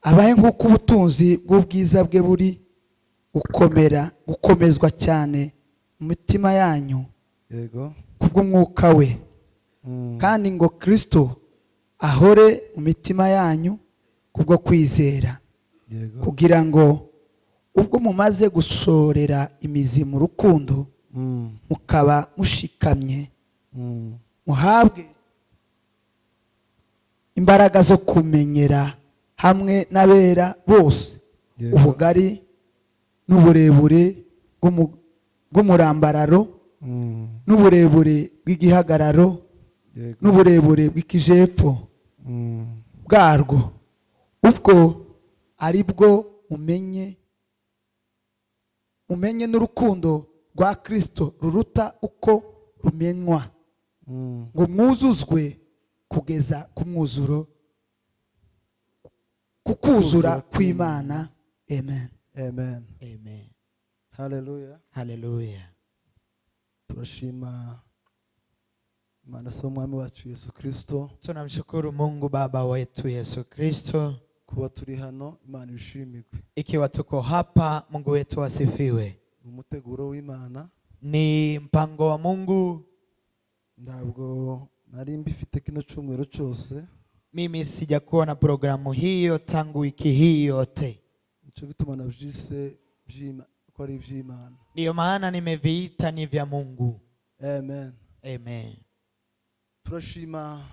abaye nk'uko ubutunzi bw'ubwiza bwe buri gukomezwa cyane mu mitima yanyu yego kubw'umwuka we. Kandi ngo Kristo ahore mu mitima yanyu kubwo kwizera, yego kugira ngo ubwo mumaze gusorera imizi mu rukundo mukaba mushikamye, muhabwe imbaraga zo kumenyera hamwe n'abera bose ubugari n'uburebure bw'umurambararo n'uburebure bw'igihagararo n'uburebure bw'ikijepfo bwarwo, ubwo ari bwo mumenye n'urukundo rwa Kristo ruruta uko rumenywa, ngo mwuzuzwe kugeza ku mwuzuro, kukuzura kw'Imana. Amen. Amen. Amen. Hallelujah. Hallelujah. Turashima Imana so mwami wacu Yesu Kristo. Tunamshukuru Mungu Baba wetu Yesu Kristo Kuba turi hano, Imana ishimirwe. ikiwa tuko hapa. Mungu wetu asifiwe. Umuteguro w'Imana. Ni mpango wa Mungu. Ndabwo nari mbifite kino cyumweru cyose. Mimi sijakuwa na programu hiyo tangu wiki hii yote. Nico gituma navyise ko ari ivy'Imana. Ndio maana nimeviita ni vya Mungu. Amen. Amen. Turashima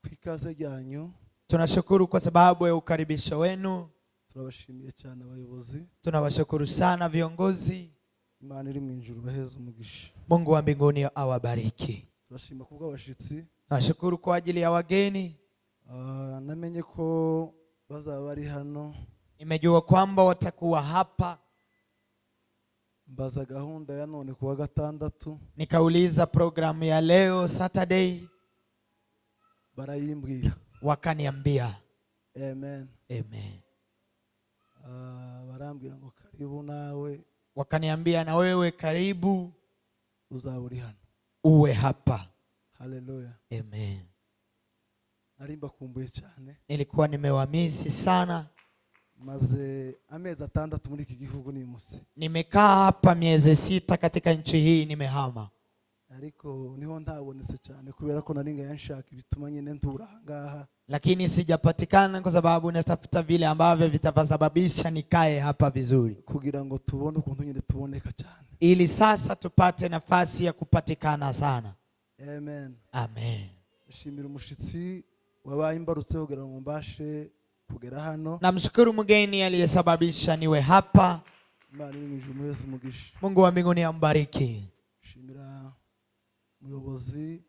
kwikaze ryanyu. Tunashukuru kwa sababu ya ukaribisho wenu. Turabashimiye cyane abayobozi. Tunawashukuru sana viongozi. Imana iri mu ijuru baheze umugisha. Mungu wa mbinguni awabariki. Turashima kubwa abashitsi. Nashukuru kwa ajili ya wageni. Namenye ko bazaba bari hano. Nimejua kwamba watakuwa hapa. Mbaza gahunda ya none kuwa gatandatu. Nikauliza programu ya leo Saturday. Barayimbwira. Wakaniambia. Amen. Amen. Barambwira ngo karibu nawe. Wakaniambia na wewe karibu. Uzaburi hano. Uwe hapa. Hallelujah. Amen. Narimba kumbuye cyane. Nilikuwa nimewamisi sana. Maze amezi 6 muri iki gihugu ni musi. Nimekaa hapa miezi 6 katika nchi hii, nimehama. Ariko niho ntabonetse cyane kubera ko naringa yanshaka ibituma nyine ntura ngaha. Lakini sijapatikana kwa sababu natafuta vile ambavyo vitavasababisha nikae hapa vizuri, kugira ngo tubone ukuntu nyine tuboneka cyane, ili sasa tupate nafasi ya kupatikana sana. Amen. Amen. Nshimira umushitsi wabaye imbarutse kugira ngo mbashe kugera hano. Namshukuru mgeni aliyesababisha niwe hapa. Imana imujumeze umugisha. Mungu wa mbinguni ambariki. Nshimira muyobozi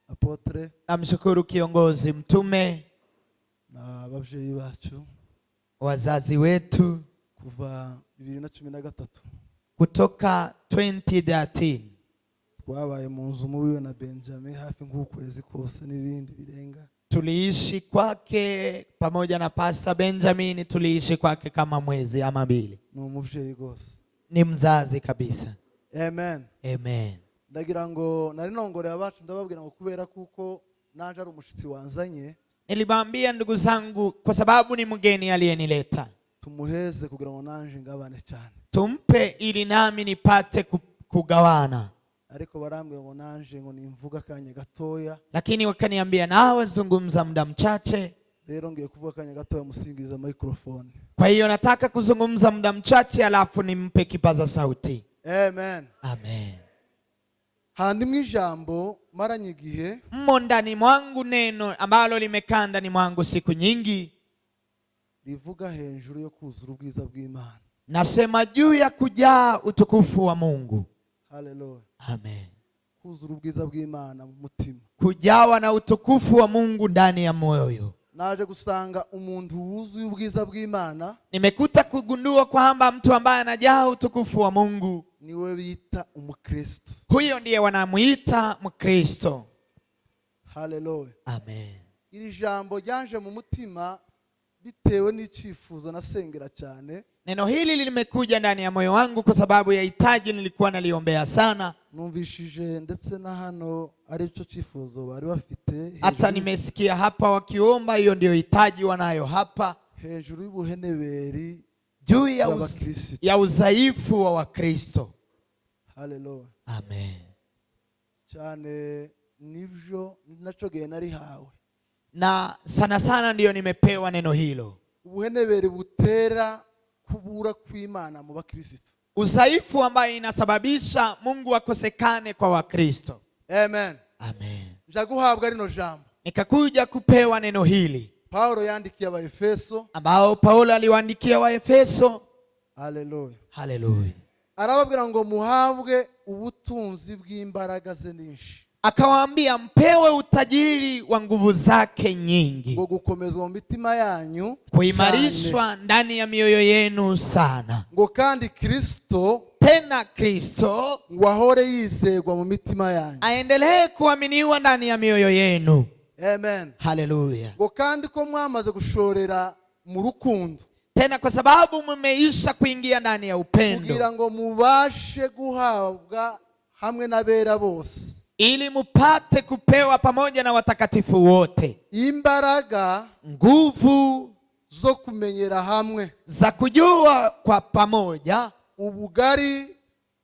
Apotre. Namshukuru kiongozi mtume na abavyeyi bacu, wazazi wetu kuva 2013 kutoka 2013. Twabaye mu nzu mubiwe na Benjamin hafi nk'ukwezi kose n'ibindi birenga. Tuliishi kwake pamoja na Pastor Benjamin, tuliishi kwake kama mwezi ama mbili. Ni umuvyeyi gose. Ni mzazi kabisa. Amen. Amen. Ndagira ngo nari nongore abacu ndababwira ngo kubera kuko naje ari umushitsi wanzanye. Niliwaambia ndugu zangu kwa sababu ni mgeni aliyenileta, tumuheze kugira ngo nanje ngabane cyane. Tumpe ili nami nipate kugawana. Ariko barambwe ngo nanje ngo nimvuga kanya gatoya. Lakini wakaniambia nawe zungumza muda mchache. Rero ngiye kuvuga kanya gatoya musingiza microphone. Kwa hiyo nataka kuzungumza muda mchache alafu nimpe kipaza sauti. Amen. Amen. Handi mwijambo maranye igihe. Mmo ndani mwangu neno ambalo limekaa ndani mwangu siku nyingi. Rivuga hejuru yo kuzura ubwiza bw'Imana. Nasema juu ya kujaa utukufu wa Mungu. Hallelujah. Amen. Kuzura ubwiza bw'Imana mu mutima. Kujawa na utukufu wa Mungu ndani ya moyo. Naje gusanga umuntu wuzuye ubwiza bw'Imana. Nimekuta kugundua kwamba mtu ambaye anajaa utukufu wa Mungu niwe bita umukristo. Huyo ndiye wanamuita Mkristo. Hallelujah. Amen. Iri jambo ryanje mu mutima bitewe n'icyifuzo nasengera cyane. Neno hili limekuja ndani ya moyo wangu kwa sababu ya hitaji nilikuwa naliombea sana. Numvishije ndetse na hano ari cyo cyifuzo bari bafite. Hata nimesikia hapa wakiomba, hiyo ndio hitaji wanayo hapa. hejuru y'ubuheneberi juu ya udhaifu wa Wakristo. Haleluya. Amen. Cyane nivyo naco gihe nari hawe, na sana sana ndiyo nimepewa neno hilo. Ubuheneberi butera kubura kw'Imana mu Bakristo, udhaifu ambayo inasababisha Mungu akosekane kwa Wakristo. Amen. Amen. Njaguhabwa rino jambo, nikakuja kupewa neno hili Paulo yandikiye Abaefeso, ambao Paulo aliwaandikia Waefeso. Haleluya. Haleluya. Arababwira ngo muhabwe ubutunzi bw'imbaraga ze nyinshi, akawaambia mpewe utajiri wa nguvu zake nyingi, ngo gukomezwa mu mitima yanyu, kuimarishwa ndani ya mioyo yenu sana, ngo kandi Kristo, tena Kristo ngo ahore yizegwa mu mitima yanyu, aendelee kuaminiwa ndani ya mioyo yenu. Amen. Haleluya. Ngo kandi ko mwamaze gushorera mu rukundo, tena kwa sababu mmeisha kuingia ndani ya upendo, kugira ngo mubashe guhabwa hamwe n'abera bose, ili mupate kupewa pamoja na watakatifu wote imbaraga, nguvu zo kumenyera hamwe, za kujua kwa pamoja ubugari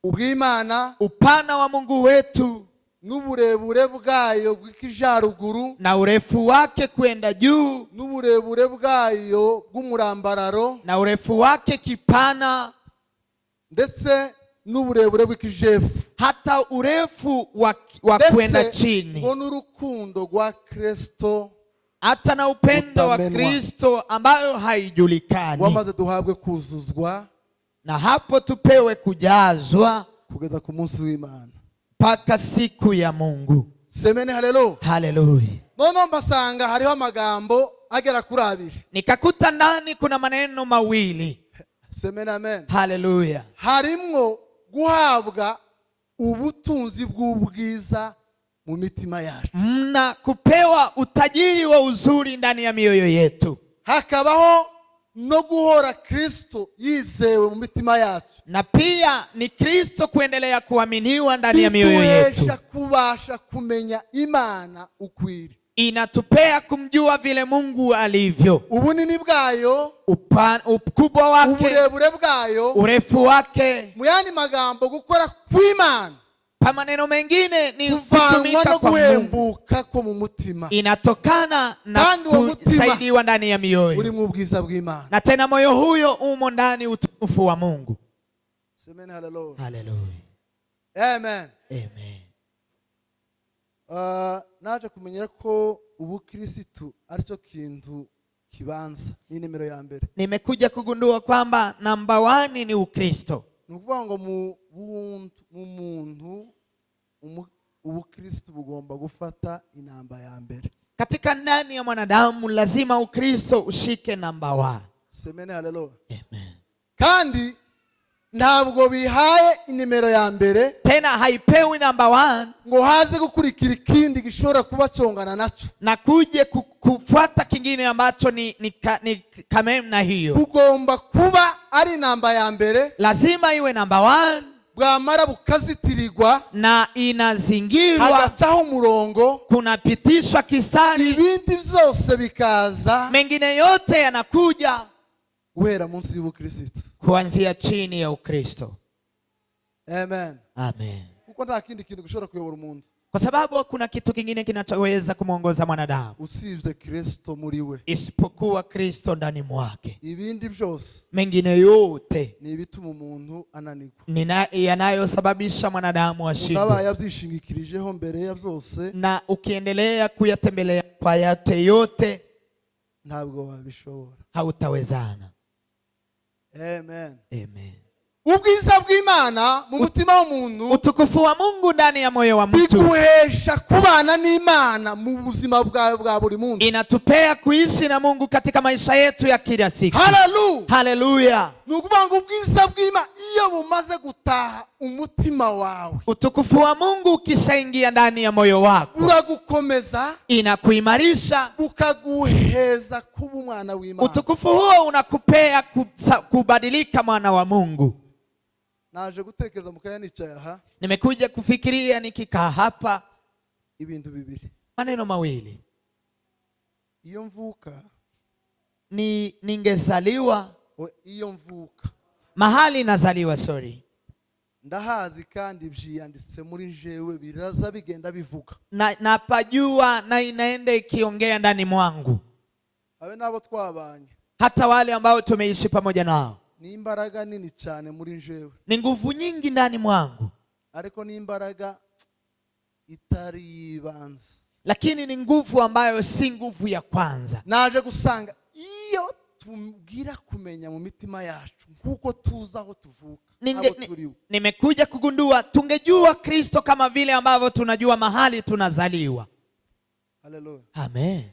bw'Imana, upana wa Mungu wetu, n'uburebure bwayo bw'ikijaruguru, na urefu wake kwenda juu, n'uburebure bwayo bw'umurambararo, na urefu wake kipana, ndetse n'uburebure bw'ikijefu, hata urefu wa kwenda chini, ngo n'urukundo rwa Kristo, hata na upendo wa Kristo ambayo haijulikani. wamaze duhabwe kuzuzwa, na hapo tupewe kujazwa kugeza ku munsi w'Imana, mpaka siku ya Mungu. Semeni haleluya. Haleluya. Noneho mbasanga hariho amagambo agera kuri abiri, nikakuta ndani kuna maneno mawili. Semeni amen. Haleluya. Harimwo guhabwa ubutunzi bw'ubwiza mu mitima yacu, mna kupewa utajiri wa uzuri ndani ya mioyo yetu, hakabaho no guhora Kristo yizewe mu mitima yacu, na pia ni Kristo kuendelea kuaminiwa ndani ya mioyo yetu, kubasha kumenya Imana ukwiri, inatupea kumjua vile Mungu alivyo, ubunini bwayo, ukubwa wake, uburebure bwayo, urefu wake. mu yandi magambo gukora kw'Imana, kwa maneno mengine ni kutumika kwa Mungu, ko mu mutima, inatokana na kusaidiwa ndani ya mioyo, uri mu bwiza bw'Imana, na tena moyo huyo umo ndani utukufu wa Mungu. Semeni haleluya. Haleluya. Amen. Amen. Naje kumenya ko ubukristo aricyo kintu kibanza, ni nimero ya mbere. Nimekuja kugundua kwamba namba 1 ni Ukristo. Nukuvuga ngo mu muntu ubukristo bugomba gufata inamba ya mbere. Katika ndani ya mwanadamu lazima Ukristo ushike namba 1. Semeni haleluya. Amen. Kandi ntabwo bihaye inimero ya mbere, tena haipewi namba 1 ngo haze gukurikira ikindi gishobora kubacongana nacho, na kuje kufuata kingine ambacho ni kama na hiyo. Bugomba kuba ari namba ya mbere, lazima iwe namba 1, bwamara bukazitirirwa na inazingirwa, hagacaho umurongo, kunapitishwa kistari, ibindi byose bikaza, mengine yote yanakuja guhera munsi y'ubukristo, kuanzia chini ya Ukristo. Amen. Amen. Kuko nta kindi kintu gishobora kuyobora umuntu, kwa sababu hakuna kitu kingine kinachoweza kumuongoza mwanadamu usibye Kristo muri we, isipokuwa Kristo ndani mwake. Ibindi byose, mengine yote, ni bituma umuntu ananirwa, ni yanayosababisha mwanadamu ashindwe. Aba yabyishingikirijeho mbere ya byose, na ukiendelea kuyatembelea kwa yote ntabwo wabishobora, hautawezana. Amen. Amen. Ubwiza bw'Imana mu mutima w'umuntu, utukufu wa Mungu ndani ya moyo wa mtu, biguhesha kubana n'Imana mu buzima bwawe bwa buri munsi, inatupea kuishi na Mungu katika maisha yetu ya kila siku. Haleluya. Haleluya. Nukuvuga ngo ubwiza bw'Imana iyo bumaze gutaha umutima wawe, utukufu wa Mungu ukishaingia ndani ya moyo wako, uragukomeza, inakuimarisha, ukaguheza kuba umwana w'Imana. Utukufu huo unakupea kubadilika mwana wa Mungu. Naje gutekereza mukaya nicaye aha, nimekuja kufikiria nikikaa hapa ibintu bibiri, maneno mawili. Iyo mvuka ningezaliwa iyo mvuka mahali nazaliwa, sorry, ndahazi kandi byiyanditse muri jewe, biraza bigenda bivuga, napajua na inaenda ikiongea ndani mwangu. abe nabo twabanye, hata wale ambao tumeishi pamoja nao, ni imbaraga nini cyane muri jewe, ni nguvu nyingi ndani mwangu, ariko ni imbaraga itari ibanze, lakini ni nguvu ambayo si nguvu ya kwanza. naje gusanga iyo tumbwira kumenya mu mitima yacu nkuko tuza aho tuvuka, nimekuja kugundua tungejua Kristo kama vile ambavyo tunajua mahali tunazaliwa. Haleluya, amen.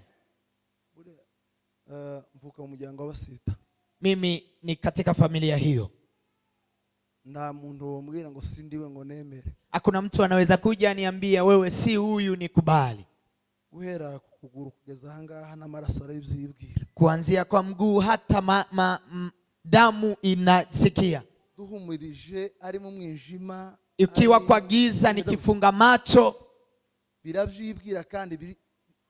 Mvuka mu muryango w'Abasita, mimi ni katika familia hiyo. nta muntu wombwira ngo sindiwe ngo nemere. Hakuna mtu anaweza kuja aniambia wewe si huyu nikubali. Uhera kuguru kugeza ahangaha n'amaraso arayibyibwira, kuanzia kwa mguu hata damu inasikia. Duhumirije ari mu mwijima, ikiwa kwa giza nikifunga macho, birabyibwira kandi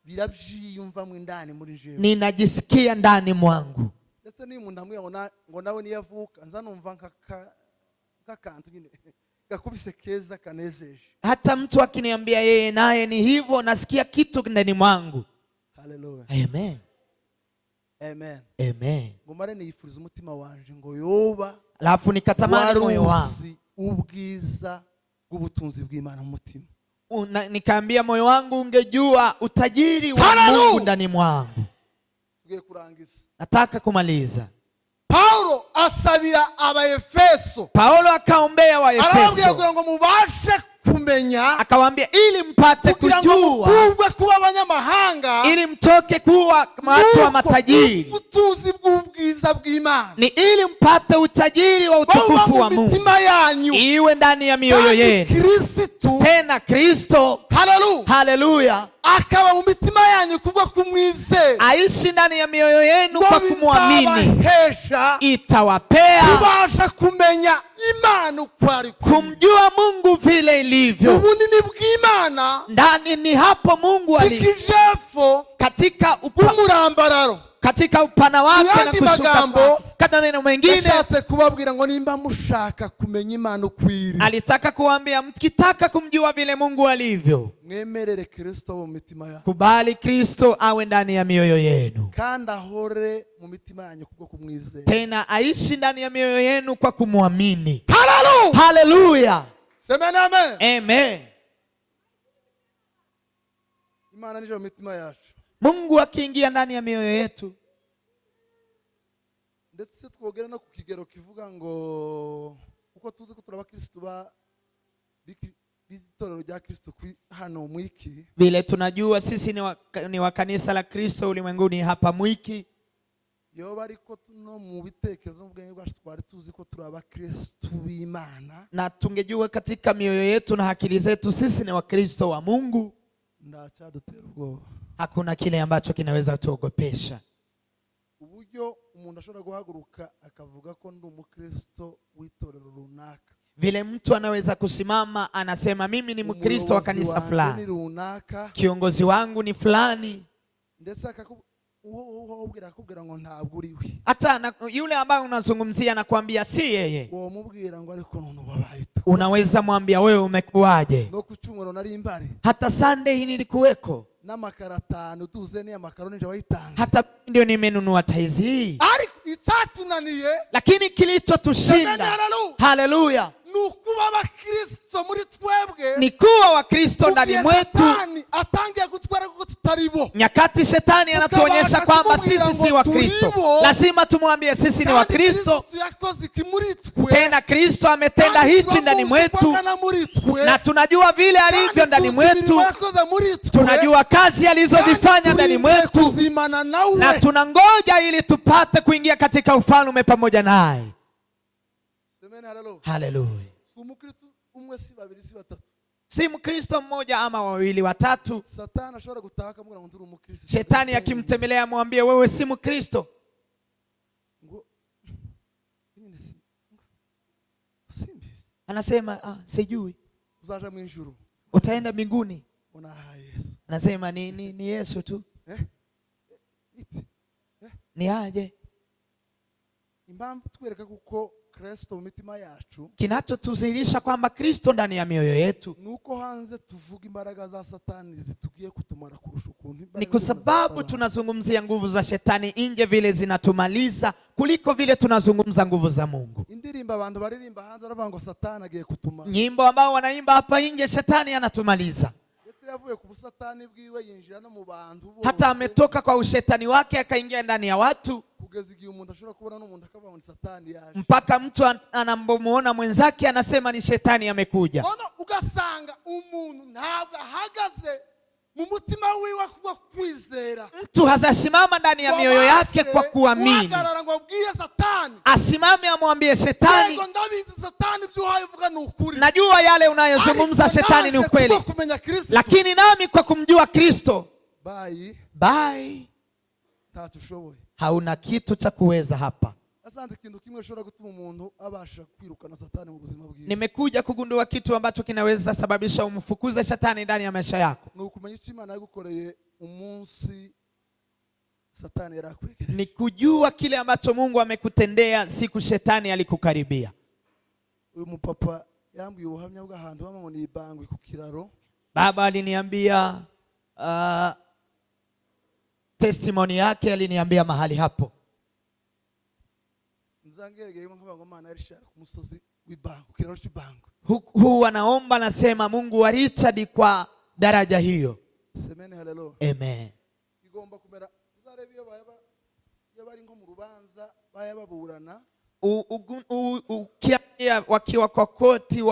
birabyiyumva mu ndani muri jewe, ninajisikia ndani mwangu. ndetse ni umuntu amwe ngo nawe niyavuka nza numva nk'akantu nyine gakubise keza kanezeje. Hata mtu akiniambia yeye naye ni hivyo, nasikia kitu ndani mwangu. Haleluya, amen, amen, amen. ngomare niyifuriza umutima wanje ngo yoba, alafu nikatamani moyo wangu ubwiza bw'ubutunzi bw'Imana mu mutima, nikaambia moyo wangu ungejua utajiri wa Mungu ndani mwangu. tugiye kurangiza, nataka kumaliza. Paulo asabira Abaefeso, Paulo akaombea Waefeso, kugira ngo mubashe kumenya, akawaambia ili mpate kujua, kuwa abanyamahanga, ili mtoke kuwa watu wa matajiri, ubutunzi bw'ubwiza bw'Imana, ni ili mpate utajiri wa utukufu wa Mungu iwe ndani ya mioyo yenu, tena Kristo, haleluya, akaba mu mitima yanyu kubwo kumwizera, aishi ndani ya mioyo yenu kwa kumwamini, itawapea kubasha kumenya Imana uko ari, kumjua Mungu vile ilivyo. ubunini bw'Imana ndani ni hapo Mungu ikijefo katika umurambararo, katika upana wake na kushuka. Katika neno mengine yashatse kubabwira ngo nimba mushaka kumenya Imana ukwiri, alitaka kuambia mkitaka kumjua vile Mungu alivyo, mwemerere Kristo mu mitima yanyu, kubali Kristo awe ndani ya mioyo yenu, kandi ahore mu mitima yanyu kubwo kumwizera, tena aishi ndani ya mioyo yenu kwa kumwamini. Haleluya, haleluya, sema amen, amen. Imana nije mu mitima yacu, Mungu akiingia ndani ya mioyo yetu, ndetse twogera no ku kigero kivuga ngo uko tuzi ko turaba Kristo b'itorero rya Kristo hano Mwiki, vile tunajua sisi ni wa kanisa la Kristo ulimwenguni hapa Mwiki, yoba ariko no mu bitekerezo n'ubwenge bwacu twari tuzi ko turaba Kristo b'Imana, na tungejua katika mioyo yetu na akili zetu sisi ni wa Kristo wa Mungu, ndacyadutera ubwoba, hakuna kile ambacho kinaweza kutuogopesha. Uburyo umuntu ashobora guhaguruka akavuga ko ndi umukristo w'itorero runaka, vile mtu anaweza kusimama anasema mimi ni Mkristo wa kanisa fulani, kiongozi wangu ni fulani, ndetse akakubwira ngo ntabwo uriwe, hata yule ambaye unazungumzia anakuambia si yeye, wamubwira ngo ariko none wabaye, unaweza mwambia wewe umekuaje, no kucyumuro nari mbari, hata Sunday hii nilikuweko, n'amakaratano tuze ni amakaro nje wayitanga, hata ndio nimenunua taizi hii, itatunaniye, lakini kilichotushinda, haleluya, nukuba abakristo muri twebwe, ni kuwa wa Kristo ndani mwetu. Atangiye gutwara kuko tutaribo, nyakati shetani anatuonyesha kwamba sisi si wa Kristo, lazima tumwambie sisi ni wa Kristo, tena Kristo ametenda hichi ndani mwetu, na tunajua vile alivyo ndani mwetu, tunajua kazi alizozifanya ndani mwetu, na tunangoja ili tupate kuingia katika ufalme pamoja naye. Haleluya. Si Mkristo mmoja ama wawili watatu. Shetani akimtembelea mwambie wewe si Mkristo, anasema sijui, utaenda mbinguni, anasema ni Yesu tu, Ni aje? Impamvu twereka kuko Kristo mu mitima yacu, Kinachotudhihirisha kwamba Kristo ndani ya mioyo yetu nuko hanze tuvuga imbaraga za Satani zitugiye kutumara kurusha ukuntu ni kwa sababu tunazungumzia nguvu za shetani nje vile zinatumaliza kuliko vile tunazungumza nguvu za Mungu. Indirimba abantu baririmba hanze aravuga ngo Satani agiye kutuma. Nyimbo ambao wanaimba hapa nje shetani anatumaliza. Yavuye ku busatani bwiwe yinjira no mu bantu bose. Hata ametoka kwa ushetani wake akaingia ndani ya watu. Kugeza igihe umuntu ashobora kubona n'umuntu akavuga ngo Satani yaje. Mpaka mtu anamuona mwenzake anasema ni shetani amekuja. Ugasanga umuntu ntabwo ahagaze mu mutima wiwe kwa kwizera. Mtu hazasimama ndani ya mioyo yake kwa kuamini. Asimame amwambie shetani, najua yale unayozungumza shetani ni ukweli, lakini nami kwa kumjua Kristo bye, hauna kitu cha kuweza hapa. Nimekuja kugundua kitu ambacho kinaweza sababisha umfukuze shetani ndani ya maisha yako. Ni kujua kile ambacho Mungu amekutendea siku shetani alikukaribia. Baba aliniambia testimony yake, aliniambia mahali hapo. Huu anaomba nasema Mungu wa Richard kwa daraja hiyo. Amen. Wakiwa kwa koti,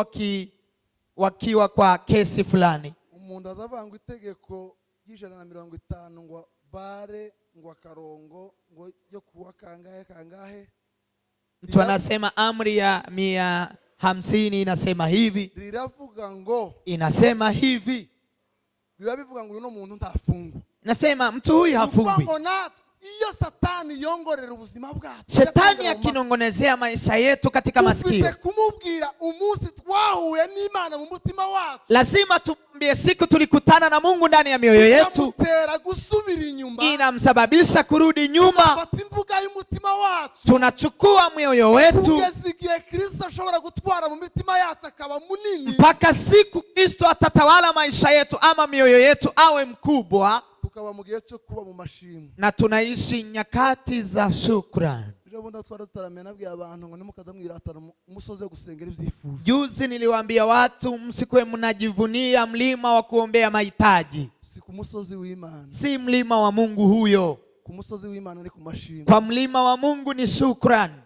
wakiwa kwa kesi fulani, umuntu azavanga itegeko y'Ijana ngo bare ngo akarongo ngo yo kuwa kangahe. Mtu anasema amri ya 150 inasema hivi, liravuga ngo, inasema hivi, bivuga ngo uno muntu ntafungwa. Nasema mtu huyu hafungwi. Iyo Satani yongorera ubuzima bwacu, shetani akinongonezea maisha yetu katika masikio, kumubwira umunsi twahuye n'Imana mu mutima wacu, lazima tumwambie siku tulikutana na Mungu ndani ya mioyo yetu, inamsababisha kurudi nyuma. Tunachukua mioyo wetu mpaka siku Kristo atatawala maisha yetu ama mioyo yetu awe mkubwa, na tunaishi nyakati za shukrani. Juzi niliwaambia watu msikuwe mnajivunia mlima wa kuombea mahitaji. Si mlima wa Mungu huyo. Kwa mlima wa Mungu ni shukrani.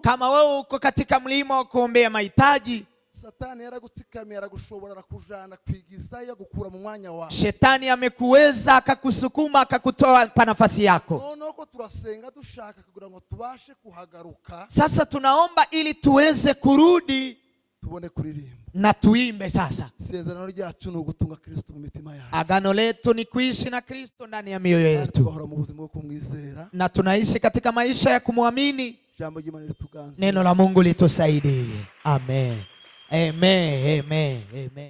Kama wewe uko katika mlima wa kuombea mahitaji, Satani yaragutsikamiye aragushobora kujana kwigizayo gukura mu mwanya wa. Shetani amekuweza akakusukuma akakutoa pa nafasi yako. Noko turasenga dushaka kugira ngo tubashe kuhagaruka. Sasa tunaomba ili tuweze kurudi, tubone kuririmba na tuimbe sasa. Isezerano ryacu ni ugutunga Kristo mu mitima yacu. Agano letu ni kuishi na Kristo ndani ya mioyo yetu, na tunaishi katika maisha ya kumwamini. Neno la Mungu litusaidie. Amen. Amen. Amen. Amen.